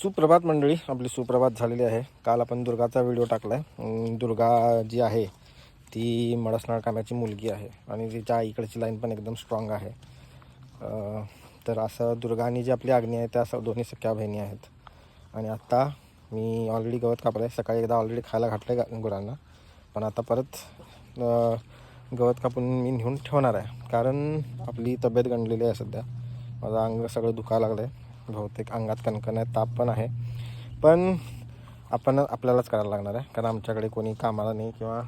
सुप्रभात मंडळी, आपली सुप्रभात झालेली आहे. काल आपण दुर्गाचा व्हिडिओ टाकला आहे. दुर्गा जी आहे ती मडसनाळ कामाची मुलगी आहे आणि तिच्या आईकडची लाईन पण एकदम स्ट्रॉंग आहे. तर असं दुर्गा आणि जी आपली आग्नी आहे त्या असं दोन्ही सख्या बहिणी आहेत. आणि आत्ता मी ऑलरेडी गवत कापलं आहे. सकाळी एकदा ऑलरेडी खायला घातलं आहे गुरांना, पण आता परत गवत कापून मी नेऊन ठेवणार आहे. कारण आपली तब्येत गंडलेली आहे सध्या. माझं अंग सगळं दुखायला लागलं आहे. बहुतेक अंगात कणकण आहे, ताप पण आहे. पण आपल्यालाच करायला लागणार आहे, कारण आमच्याकडे कोणी कामाला नाही किंवा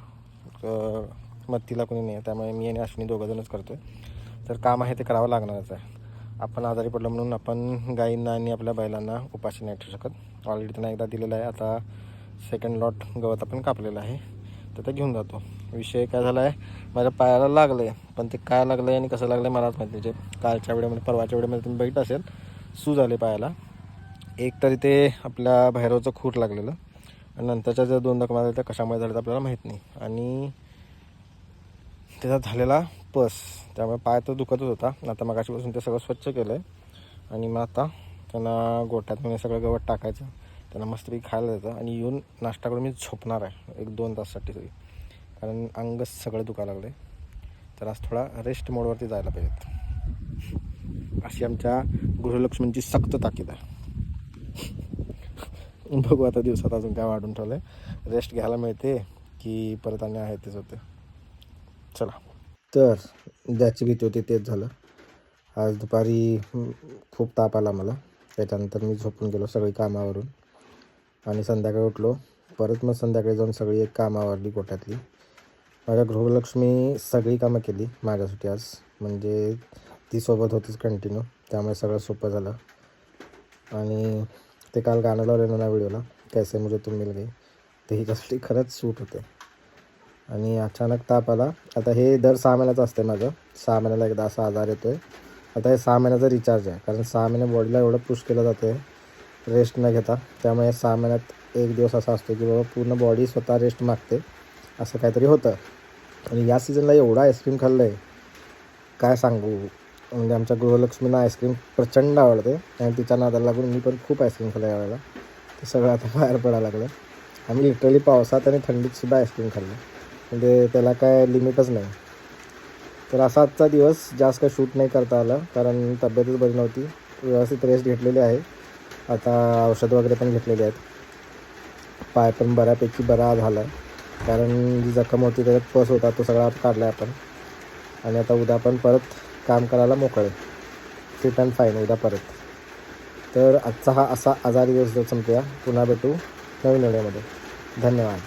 मदतीला कोणी नाही आहे. त्यामुळे मी आणि अश्विनी दोघंजणच करतो आहे. तर काम आहे ते करावं लागणारच आहे. आपण आजारी पडलो म्हणून आपण गाईंना आणि आपल्या बैलांना उपाशी नाही ठेवू शकत. ऑलरेडी त्यांना एकदा दिलेलं आहे. आता सेकंड लॉट गवत आपण कापलेलं आहे, तर ते घेऊन जातो. विषय काय झाला आहे, माझ्या पायाला लागलं आहे, पण ते काय लागलं आहे आणि कसं लागलं आहे मलाच माहिती. म्हणजे कालच्या व्हिडिओमध्ये परवाच्या व्हिडिओमध्ये तुम्ही बघितलं असेल, सूज आले पायाला. एक तर इथे आपल्या भैरवचं खूट लागलेलं आणि नंतरच्या ज्या 2 जखमा झाल्या त्या कशामुळे झाल्या आपल्याला माहीत नाही. आणि त्याचा झालेला पस, त्यामुळे पाय तर दुखतच होता. आता मगाशीपासून ते सगळं स्वच्छ केलं आहे आणि मग आता त्यांना गोट्यात मी सगळं गवत टाकायचं, त्यांना मस्तपैकी खायला द्यायचं आणि येऊन नाश्ता करून मी झोपणार आहे 1-2 तासासाठी तरी, कारण अंग सगळं दुखायला लागलं आहे. तर आज थोडा रेस्ट मोडवरती जायला पाहिजेत, अशी आमच्या गृहलक्ष्मींची सक्त ताकीद आहे. बघू आता दिवसात अजून काय वाढून ठेवलं आहे. रेस्ट घ्यायला मिळते की परत आणि आहे तेच होते. चला, तर ज्याची भीती होती तेच झालं. आज दुपारी खूप ताप आला मला. त्याच्यानंतर मी झोपून गेलो सगळी कामावरून आणि संध्याकाळी उठलो. परत मग संध्याकाळी जाऊन सगळी एक कामावरली गोट्यातली. माझ्या गृहलक्ष्मी सगळी कामं केली माझ्यासाठी आज. म्हणजे ती सोबत होतीच कंटिन्यू, त्यामुळे सगळं सोपं झालं. आणि ते काल गाणं लावलेलं ना व्हिडिओला, कैसे मुझे तुम मिल गई, ते हिच्यासाठी खरंच सूट होते. आणि अचानक ताप आला. आता हे दर 6 महिन्याचं असते माझं. 6 महिन्याला एकदा असा आजार येतो आहे. आता हे 6 महिन्याचा रिचार्ज आहे, कारण 6 महिने बॉडीला एवढं पुश केलं जाते रेस्ट न घेता. त्यामुळे 6 महिन्यात एक दिवस असा असतो की बाबा पूर्ण बॉडी स्वतः रेस्ट मागते, असं काहीतरी होतं. आणि या सीझनला एवढा आईस्क्रीम खाल्लं आहे काय सांगू. म्हणजे आमच्या गृहलक्ष्मींना आईस्क्रीम प्रचंड आवडते आणि तिच्या नादाला लागून मी पण खूप आईस्क्रीम खाल्लं यावेळेला. ते सगळं आता बाहेर पडायला लागलं. आम्ही लिटरली पावसात आणि थंडीतसुद्धा आईस्क्रीम खाल्लं, म्हणजे त्याला काय लिमिटच नाही. तर असा आजचा दिवस. जास्त काही शूट नाही करता आलं, कारण तब्येतच बरी नव्हती. व्यवस्थित रेस्ट घेतलेली आहे. आता औषधं वगैरे पण घेतलेली आहेत. पाय पण बऱ्यापैकी बरा झाला आहे, कारण जी जखम होती त्याच्यात पस होता तो सगळा काढला आहे आपण. आणि आता उद्या पण परत काम करायला मोकळे, फिट अँड फाईन उद्या परत. तर आजचा हा असा आजारी दिवस संपूया. पुन्हा भेटू नवीन व्हिडिओमध्ये. धन्यवाद.